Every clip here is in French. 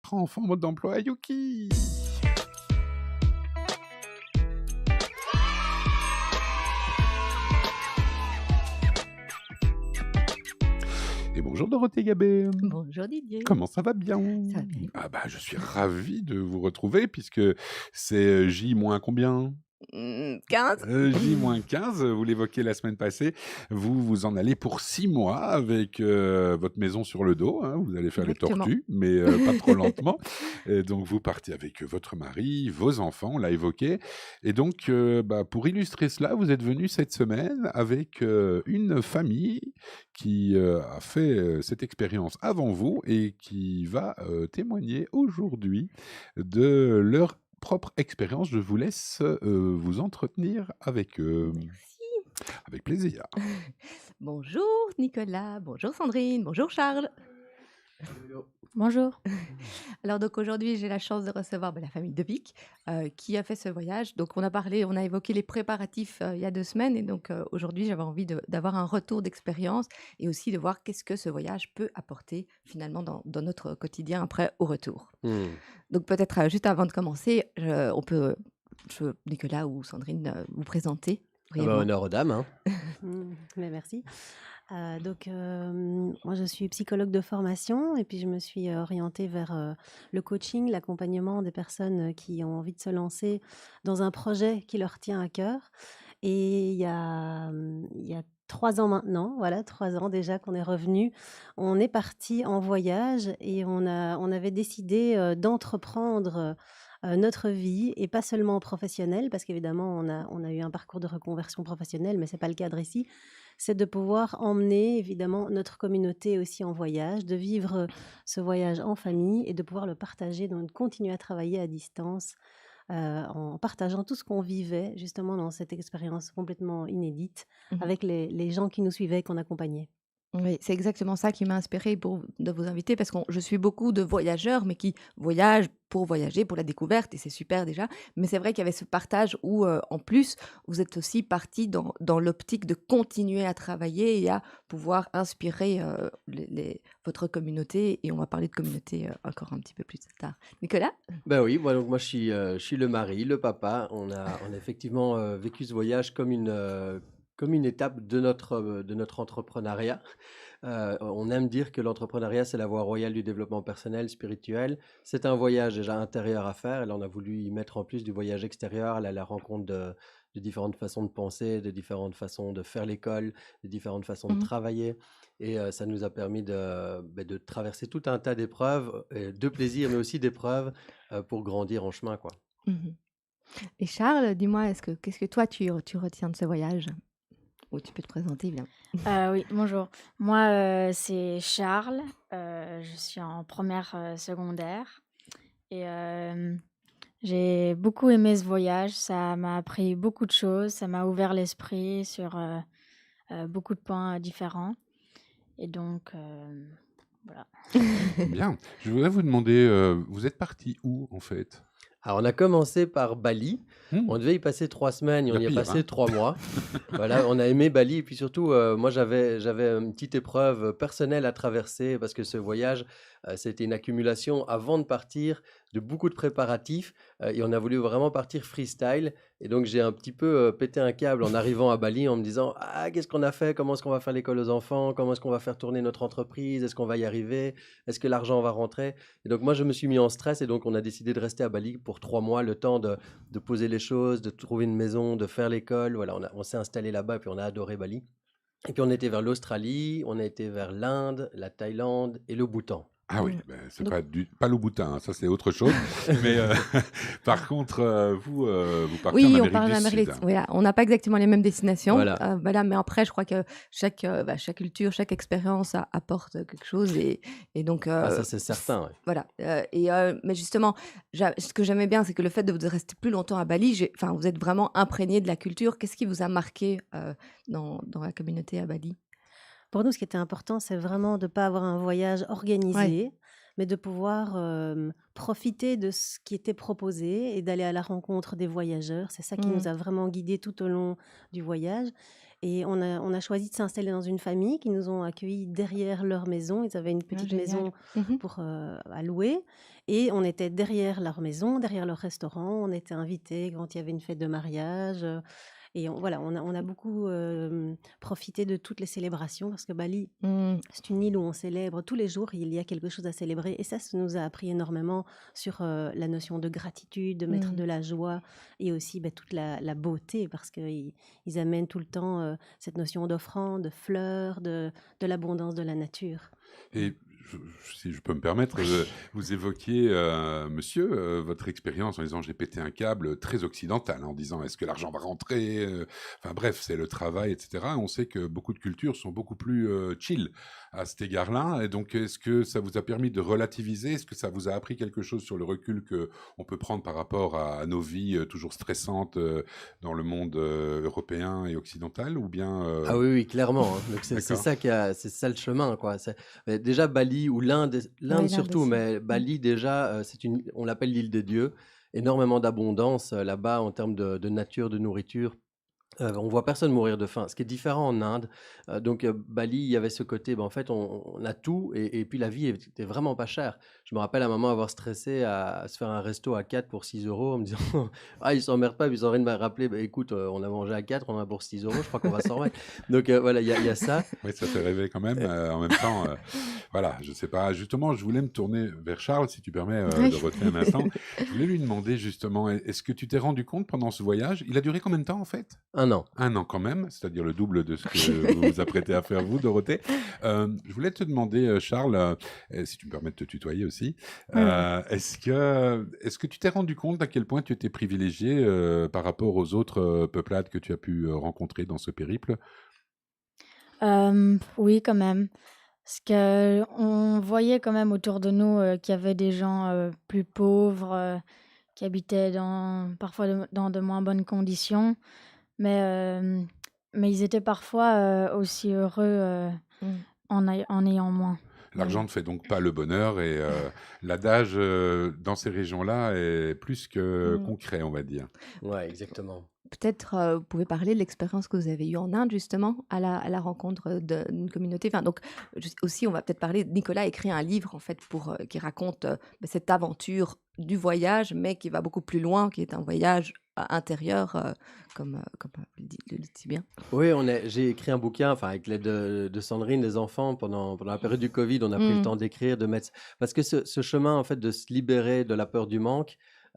votre enfant en mode d'emploi Yuki. Et bonjour Dorothée Gabet. Bonjour Didier. Comment ça va bien? Ça va bien. Ah bah, je suis ravi de vous retrouver puisque c'est, J moins combien? 15. J-15, vous l'évoquiez la semaine passée, vous en allez pour 6 mois avec, votre maison sur le dos, hein. Vous allez faire les Exactement. tortues, mais, pas trop lentement. Et donc vous partez avec votre mari, vos enfants, on l'a évoqué. Et donc, bah, pour illustrer cela, vous êtes venus cette semaine avec, une famille qui, a fait, cette expérience avant vous et qui va, témoigner aujourd'hui de leur propre expérience. Je vous laisse, vous entretenir avec eux. Merci. Avec plaisir. Bonjour Nicolas, bonjour Sandrine, bonjour Charles. Bonjour. Alors donc aujourd'hui, j'ai la chance de recevoir, la famille de Vic, qui a fait ce voyage. Donc on a évoqué les préparatifs, il y a 2 semaines et donc aujourd'hui, j'avais envie d'avoir un retour d'expérience et aussi de voir qu'est-ce que ce voyage peut apporter finalement dans notre quotidien après au retour. Mmh. Donc peut-être, juste avant de commencer, Nicolas ou Sandrine, vous présenter Ah bah, brièvement. honneur aux dames, hein. Mais merci. Moi, je suis psychologue de formation et puis je me suis orientée vers le coaching, l'accompagnement des personnes qui ont envie de se lancer dans un projet qui leur tient à cœur. Et il y a 3 ans maintenant, voilà, 3 ans déjà qu'on est revenu. On est parti en voyage et on avait décidé d'entreprendre notre vie et pas seulement professionnelle, parce qu'évidemment, on a eu un parcours de reconversion professionnelle, mais c'est pas le cadre ici. C'est de pouvoir emmener évidemment notre communauté aussi en voyage, de vivre ce voyage en famille et de pouvoir le partager, donc de continuer à travailler à distance en partageant tout ce qu'on vivait justement dans cette expérience complètement inédite Mmh. avec les gens qui nous suivaient et qu'on accompagnait. Oui, c'est exactement ça qui m'a inspirée de vous inviter parce que je suis beaucoup de voyageurs, mais qui voyagent pour voyager, pour la découverte, et c'est super déjà. Mais c'est vrai qu'il y avait ce partage où, en plus, vous êtes aussi partis dans l'optique de continuer à travailler et à pouvoir inspirer votre communauté. Et on va parler de communauté encore un petit peu plus tard. Nicolas? Bah oui, donc moi je suis le mari, le papa. On a effectivement vécu ce voyage comme une étape de notre entrepreneuriat. On aime dire que l'entrepreneuriat, c'est la voie royale du développement personnel, spirituel. C'est un voyage déjà intérieur à faire. Et là, on a voulu y mettre en plus du voyage extérieur, aller à la rencontre de différentes façons de penser, de différentes façons de faire l'école, de différentes façons de Mmh. travailler. Et ça nous a permis de traverser tout un tas d'épreuves, de plaisir, mais aussi d'épreuves pour grandir en chemin, quoi. Mmh. Et Charles, dis-moi, qu'est-ce que toi tu retiens de ce voyage? Ou tu peux te présenter, évidemment. Oui, bonjour. Moi, c'est Charles. Je suis en première secondaire et j'ai beaucoup aimé ce voyage. Ça m'a appris beaucoup de choses. Ça m'a ouvert l'esprit sur beaucoup de points différents. Et donc, voilà. Bien. Je voudrais vous demander, vous êtes partis où en fait? Alors, on a commencé par Bali. Mmh, On devait y passer 3 semaines et on la y a pire, passé hein? 3 mois. Voilà, on a aimé Bali et puis surtout, moi j'avais une petite épreuve personnelle à traverser parce que ce voyage, c'était une accumulation avant de partir de beaucoup de préparatifs, et on a voulu vraiment partir freestyle et donc j'ai un petit peu, pété un câble en arrivant à Bali en me disant: «Ah, qu'est-ce qu'on a fait? Comment est-ce qu'on va faire l'école aux enfants? Comment est-ce qu'on va faire tourner notre entreprise? Est-ce qu'on va y arriver? Est-ce que l'argent va rentrer?» Et donc moi je me suis mis en stress et donc on a décidé de rester à Bali pour 3 mois, le temps de poser les choses, de trouver une maison, de faire l'école. Voilà, on s'est installé là-bas et puis on a adoré Bali. Et puis on était vers l'Australie, on a été vers l'Inde, la Thaïlande et le Bhoutan. Ah oui, Mmh. c'est Donc pas Louboutin, hein, ça c'est autre chose. Mais, par contre, vous partez en oui, on Amérique parle du d'Amérique Sud. voilà, on n'a pas exactement les mêmes destinations, Voilà. voilà, mais après je crois que chaque culture, chaque expérience apporte quelque chose et donc Ah, ça c'est c certain, ouais. voilà, mais justement, ce que j'aimais bien, c'est que le fait de rester plus longtemps à Bali, vous êtes vraiment imprégné de la culture. Qu'est-ce qui vous a marqué, dans la communauté à Bali? Pour nous, ce qui était important, c'est vraiment de ne pas avoir un voyage Ouais. organisé, mais de pouvoir profiter de ce qui était proposé et d'aller à la rencontre des voyageurs. C'est ça qui Mmh. nous a vraiment guidés tout au long du voyage. Et on a choisi de s'installer dans une famille qui nous ont accueillis derrière leur maison. Ils avaient une Ah, petite génial. maison Mhm. à louer. Et on était derrière leur maison, derrière leur restaurant. On était invités quand il y avait une fête de mariage. Et voilà, on a beaucoup profité de toutes les célébrations parce que Bali, Mm. c'est une île où on célèbre tous les jours, il y a quelque chose à célébrer. Et ça nous a appris énormément sur la notion de gratitude, de mettre de Mm. la joie et aussi toute la beauté parce qu'ils amènent tout le temps cette notion d'offrande, de fleurs, de l'abondance de la nature. Et si je peux me permettre, vous évoquiez, monsieur, votre expérience en disant j'ai pété un câble très occidental, en disant est-ce que l'argent va rentrer enfin bref, c'est le travail, etc. On sait que beaucoup de cultures sont beaucoup plus chill à cet égard-là. Et donc, est-ce que ça vous a permis de relativiser? Est-ce que ça vous a appris quelque chose sur le recul que on peut prendre par rapport à nos vies toujours stressantes dans le monde européen et occidental? Ou bien. Ah oui, oui, clairement, hein. Donc c'est D'accord. ça c'est ça le chemin, quoi. Mais déjà Bali ou l'Inde, l'Inde Oui, l'Inde surtout, aussi. mais Bali déjà, on l'appelle l'île des dieux. Énormément d'abondance là-bas en termes de nature, de nourriture. On voit personne mourir de faim, ce qui est différent en Inde. Donc Bali, il y avait ce côté, en fait, on a tout et puis la vie était vraiment pas chère. Je me rappelle à un moment avoir stressé à se faire un resto à 4 pour 6 euros en me disant: «Ah, ils s'emmerdent pas», puis ils ont rien de me rappeler: «Bah, écoute, on a mangé à 4, on en a pour 6 euros, je crois qu'on va s'en remettre». Donc voilà, il y a ça. Oui, ça fait rêver quand même. Heu, En même temps, voilà, je sais pas. Justement, je voulais me tourner vers Charles, si tu permets, Oui. Dorothée, un instant. Je voulais lui demander justement, est-ce que tu t'es rendu compte pendant ce voyage, il a duré combien de temps en fait? 1 an. 1 an quand même, c'est-à-dire le double de ce que vous vous apprêtez à faire vous, Dorothée. Je voulais te demander, Charles, si tu me permets de te tutoyer aussi, Oui, oui. est-ce que tu t'es rendu compte à quel point tu étais privilégié par rapport aux autres peuplades que tu as pu rencontrer dans ce périple? Oui, quand même. Parce qu'on voyait quand même autour de nous, qu'il y avait des gens, plus pauvres, qui habitaient parfois dans de moins bonnes conditions. Mais, mais ils étaient parfois, aussi heureux, Mm. en ayant moins. L'argent Mm. ne fait donc pas le bonheur et l'adage dans ces régions-là est plus que Mm. concret, on va dire. Ouais, exactement. Peut-être, vous pouvez parler de l'expérience que vous avez eue en Inde justement à la rencontre d'une communauté. Enfin donc aussi on va peut-être parler Nicolas a écrit un livre en fait qui raconte, cette aventure du voyage, mais qui va beaucoup plus loin, qui est un voyage, intérieur, comme vous le dites si bien. Oui, j'ai écrit un bouquin, enfin avec l'aide de Sandrine, des enfants, pendant la période du Covid, on a pris le Mmh. temps d'écrire, de mettre parce que ce chemin, en fait, de se libérer de la peur du manque,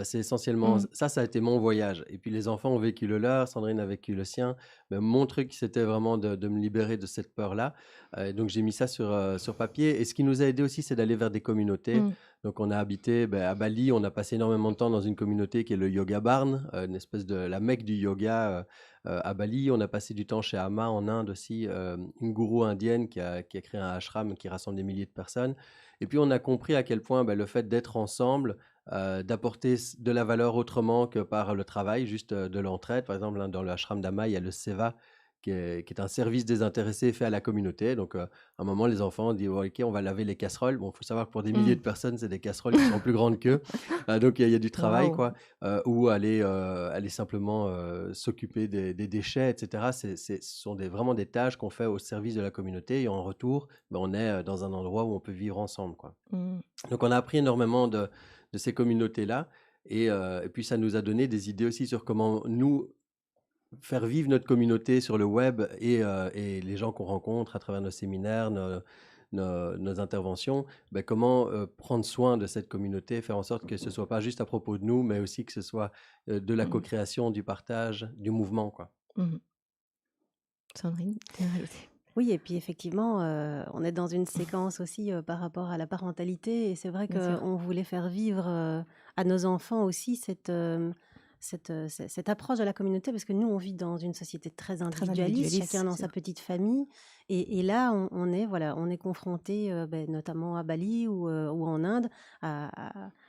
c'est essentiellement Mmh. ça a été mon voyage et puis les enfants ont vécu le leur, Sandrine a vécu le sien, mais mon truc, c'était vraiment de me libérer de cette peur-là, et donc j'ai mis ça sur papier et ce qui nous a aidé aussi, c'est d'aller vers des communautés. Mmh. Donc on a habité, à Bali, on a passé énormément de temps dans une communauté qui est le Yoga Barn, une espèce de la Mecque du yoga, à Bali. On a passé du temps chez Amma en Inde aussi, une gourou indienne qui a créé un ashram qui rassemble des milliers de personnes. Et puis on a compris à quel point le fait d'être ensemble, d'apporter de la valeur autrement que par le travail, juste de l'entraide. Par exemple, hein, dans le ashram d'Amma, il y a le Seva qui est un service désintéressé fait à la communauté. Donc, à un moment, les enfants disent: «Bon, ok, on va laver les casseroles». Bon, il faut savoir que pour des milliers Mmh. de personnes, c'est des casseroles qui sont plus grandes qu'eux. Donc, il y a du travail, Waouh! quoi. Ou aller simplement s'occuper des déchets, etc. Ce sont vraiment des tâches qu'on fait au service de la communauté. Et en retour, on est dans un endroit où on peut vivre ensemble, quoi. Mmh. Donc, on a appris énormément de ces communautés-là. Et puis, ça nous a donné des idées aussi sur comment nous faire vivre notre communauté sur le web et les gens qu'on rencontre à travers nos séminaires, nos interventions, comment prendre soin de cette communauté, faire en sorte que ce soit pas juste à propos de nous, mais aussi que ce soit de la Mmh. co-création, du partage, du mouvement, quoi. Mmh. Sandrine, tu as rajouté? Oui, et puis effectivement, on est dans une séquence aussi par rapport à la parentalité. Et c'est vrai Bien sûr. qu'on voulait faire vivre à nos enfants aussi cette approche de la communauté, parce que nous, on vit dans une société très Très individualiste, individualiste, chacun c'est dans sa sûr. petite famille. Et là, on est confronté, notamment à Bali ou en Inde,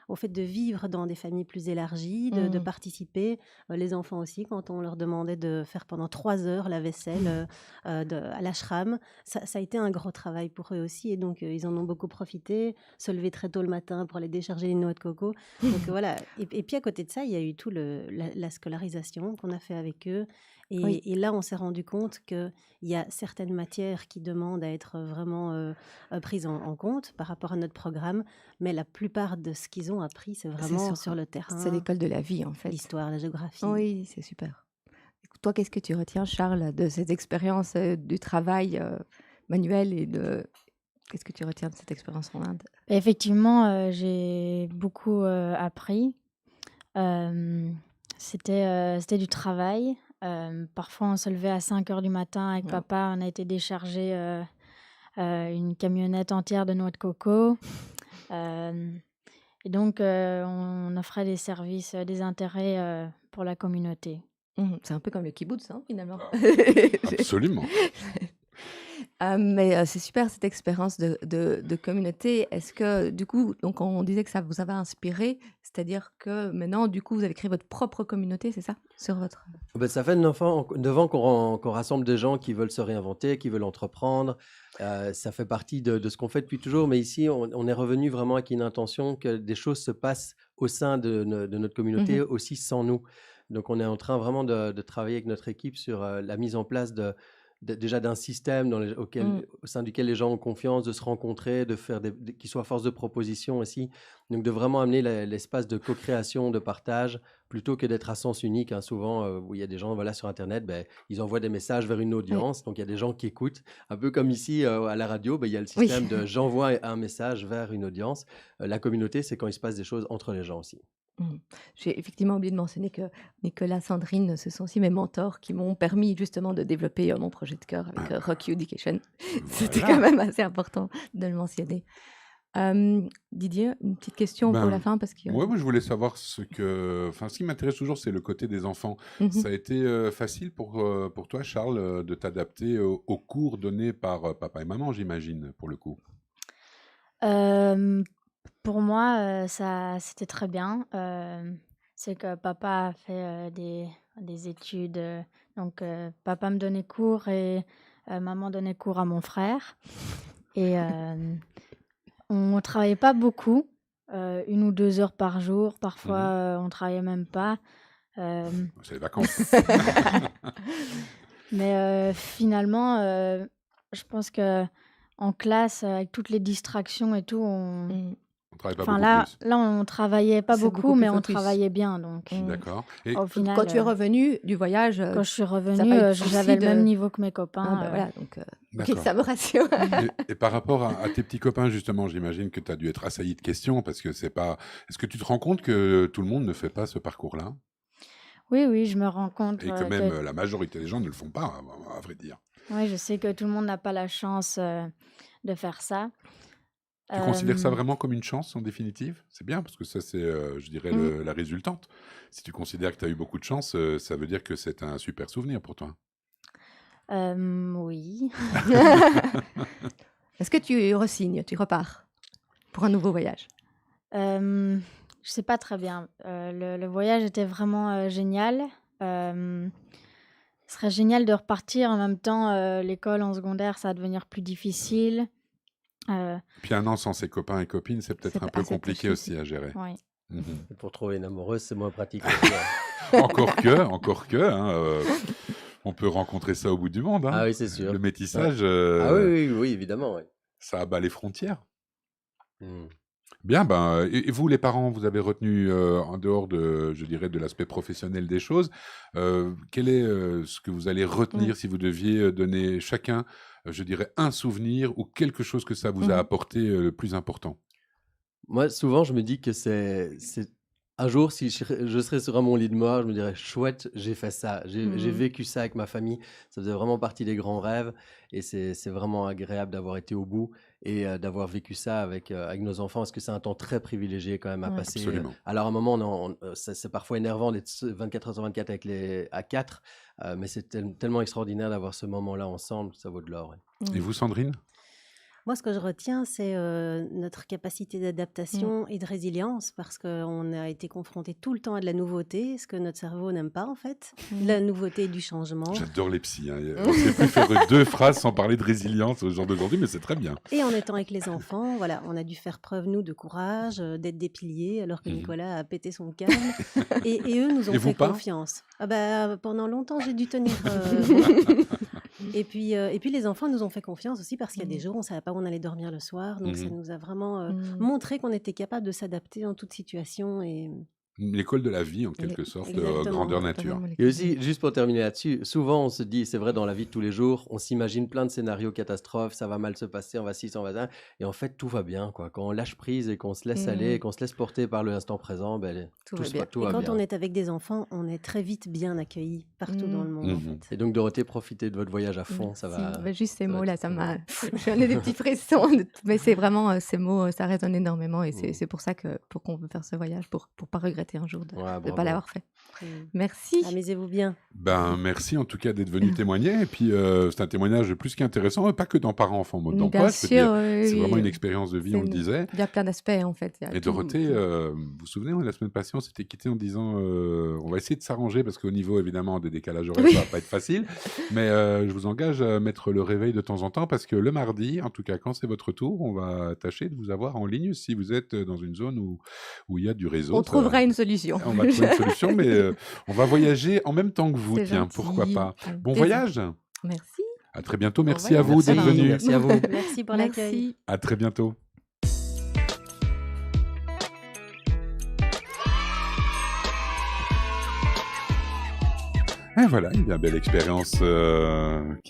au fait de vivre dans des familles plus élargies, de Mmh. participer. Les enfants aussi, quand on leur demandait de faire pendant 3 heures la vaisselle à l'ashram, ça a été un gros travail pour eux aussi. Et donc, ils en ont beaucoup profité, se lever très tôt le matin pour aller décharger les noix de coco. Donc voilà. Et puis à côté de ça, il y a eu tout la scolarisation qu'on a fait avec eux. Oui. Et là, on s'est rendu compte qu'il y a certaines matières qui demandent à être vraiment prises en compte par rapport à notre programme, mais la plupart de ce qu'ils ont appris, c'est C'est vraiment sur sur le c'est terrain, l'école de la vie, en fait. l'histoire, la géographie. Oui, c'est super. Écoute, toi, qu'est-ce que tu retiens, Charles, de cette expérience, du travail, manuel et de qu'est-ce que tu retiens de cette expérience en Inde? Effectivement, j'ai beaucoup, appris. Hem, c'était du travail. Parfois, on se levait à 5 heures du matin avec Mmh. papa. On a été décharger, une camionnette entière de noix de coco. Hem et donc on offrait des services, des intérêts, pour la communauté. Mmh. C'est un peu comme le kibboutz, hein, finalement. Absolument. Mais c'est super cette expérience de communauté. Est-ce que du coup, donc on disait que ça vous avait inspiré, c'est-à-dire que maintenant, du coup, vous avez créé votre propre communauté, c'est ça? Sur votre Ben, ça fait 9 ans qu'on rassemble des gens qui veulent se réinventer, qui veulent entreprendre. Ça fait partie de ce qu'on fait depuis toujours. Mais ici, on est revenu vraiment avec une intention que des choses se passent au sein de notre communauté, Mmh. aussi sans nous. Donc, on est en train vraiment de travailler avec notre équipe sur la mise en place déjà d'un système Mmh. au sein duquel les gens ont confiance, de se rencontrer, de faire qui soit force de proposition aussi. Donc, de vraiment amener l'espace de co-création, de partage, plutôt que d'être à sens unique, hein. Souvent, où il y a des gens, voilà, sur internet, ben, ils envoient des messages vers une Oui. audience, donc il y a des gens qui écoutent. Un peu comme ici, à la radio, ben, il y a le Oui. système de j'envoie un message vers une audience. La communauté, c'est quand il se passe des choses entre les gens aussi. Mmh. J'ai effectivement oublié de mentionner que Nicolas, Sandrine, ce sont aussi mes mentors qui m'ont permis justement de développer, mon projet de cœur avec, Ah, Rock You Education. C'était quand voilà. même assez important de le mentionner. Didier, une petite question pour la Ben, fin parce que ouais, moi, je voulais savoir ce qui m'intéresse toujours, c'est le côté des enfants. mmh Ça a été facile pour toi, Charles, de t'adapter aux cours donnés par papa et maman, j'imagine, pour le coup. Hem, pour moi, ça c'était très bien. C'est que papa a fait, des études, donc papa me donnait cours et maman donnait cours à mon frère et on travaillait pas beaucoup, 1 ou 2 heures par jour. Mhm. Parfois, on travaillait même pas. Hem, C'est les vacances. mais finalement, je pense qu'en classe, avec toutes les distractions et tout, Mmh. On travaille pas enfin beaucoup plus. là, on travaillait pas C'est beaucoup beaucoup, plus mais on focus. travaillait bien donc Mmh. D'accord. Et au final, Quand tu es revenu du voyage, quand je suis ça a revenue, pas eu de j'avais souci le même de niveau que mes ah bah, copains, voilà donc OK, d'accord. ça me rassure. Et par rapport à tes petits copains, justement, j'imagine que tu as dû être assailli de questions parce que c'est pas. Est-ce que tu te rends compte que tout le monde ne fait pas ce parcours-là Oui, oui, je me rends compte, et que même que la majorité des gens ne le font pas, à vrai dire. oui, je sais que tout le monde n'a pas la chance, de faire ça. Tu considères ça Hem, vraiment comme une chance en définitive? C'est bien parce que ça, c'est, je dirais, mmh, la résultante. Si tu considères que tu as eu beaucoup de chance, ça veut dire que c'est un super souvenir pour toi. oui. Est-ce que tu re-signes, tu repars pour un nouveau voyage? Je sais pas très bien. Le voyage était vraiment, génial. Hem, Ce serait génial de repartir. En même temps, l'école en secondaire, ça va devenir plus difficile. Heu, Puis un an sans ses copains et copines, c'est C'est peut-être un p peu assez compliqué difficile. aussi à gérer. oui. Mmh. Et pour trouver une amoureuse, c'est moins pratique aussi, hein. Encore que, hein, on peut rencontrer ça au bout du monde, hein. Ah oui, c'est Le sûr. Ouais. métissage, Ah oui, oui, oui, évidemment, oui. ça abat les frontières. Mmh. Bien, ben, et vous les parents, vous avez retenu, en dehors de je dirais de l'aspect professionnel des choses, quel est, ce que vous allez Mmh. retenir si vous deviez, donner chacun, je dirais un souvenir ou quelque chose que ça vous a Mmh. apporté, le plus important? Moi, souvent, je me dis que c'est un jour, si je serais sur mon lit de mort, je me dirais: «Chouette, j'ai fait ça, j'ai Mmh. vécu ça avec ma famille». Ça faisait vraiment partie des grands rêves et c'est vraiment agréable d'avoir été au bout et d'avoir vécu ça avec nos enfants parce que c'est un temps très privilégié quand même à Ouais. passer, Absolument. alors à un moment, c'est parfois énervant d'être 24 heures sur 24 à 4, mais c'est tellement extraordinaire d'avoir ce moment-là ensemble, ça vaut de l'or, ouais. Et Mmh. vous, Sandrine? Moi, ce que je retiens, c'est notre capacité Mmh. d'adaptation et de résilience, parce qu'on a été confronté tout le temps à de la nouveauté, ce que notre cerveau n'aime pas en fait, Mmh. la nouveauté et du changement. J'adore les psys. Hein. On ne sait plus faire 2 phrases sans parler de résilience au jour d'aujourd'hui, mais c'est très bien. Et en étant avec les enfants, voilà, on a dû faire preuve, nous, de courage, d'être des piliers, alors que Mhm. Nicolas a pété son câble. Et eux nous Et ont vous fait pas? confiance. Ah bah, pendant longtemps, j'ai dû tenir. Et puis les enfants nous ont fait confiance aussi parce qu'il y a des Mmh. jours, on ne savait pas où on allait dormir le soir. Donc ça Mhm. nous a vraiment Mmh. montré qu'on était capable de s'adapter en toute situation. Et L'école de la vie, en Les- quelque sorte, Exactement. grandeur nature. Totalement Et l'école. aussi, juste pour terminer là-dessus, souvent on se dit, c'est vrai dans la vie de tous les jours, on s'imagine plein de scénarios catastrophes, ça va mal se passer, on va ci, on va ça, et en fait tout va bien, quoi. Quand on lâche prise et qu'on se laisse aller, et Mmh. qu'on se laisse porter par l'instant présent, ben, Tout va bien. tout Et va quand bien. on est avec des enfants, on est très vite bien accueillis partout dans Mmh. le monde, en Mhm. fait. Et donc Dorothée, profitez de votre voyage à fond, ça Merci. va, Bah, juste ces ça va mots-là, être ça trop m'a. bien. J'en ai des petits frissons. Mais c'est vraiment ces mots, ça résonne énormément. Et Mm. c'est pour ça pour qu'on veut faire ce voyage, pour pas regretter un jour de Ouais, ne pas bravo. l'avoir fait. Mm. Merci. Amusez-vous bien. Ben, merci en tout cas d'être venu témoigner. Et puis, c'est un témoignage plus qu'intéressant, pas que dans Parents-enfants mode d'emploi, Bien je peux dire. sûr, oui, C'est vraiment oui. une expérience de vie, C'est on le disait. Il y a plein d'aspects en fait. Il y a Et tout- Dorothée, tout. vous vous souvenez, la semaine passée, on s'était quitté en disant on va essayer de s'arranger parce qu'au niveau, évidemment, des décalages horaires, Oui. ça va pas être facile. Mais je vous engage à mettre le réveil de temps en temps parce que le mardi, en tout cas, quand c'est votre tour, on va tâcher de vous avoir en ligne si vous êtes dans une zone où il y a du réseau. On Ça- trouvera une solution. On va trouver une solution, mais on va voyager en même temps que vous, C'est tiens, pourquoi gentil. pas. Avec Bon plaisir. voyage, Merci. à très bientôt, Au merci à revoir. vous d'être Merci. venus. Merci à vous. Merci pour l'accueil. Merci. À très bientôt. Et voilà, une bien belle expérience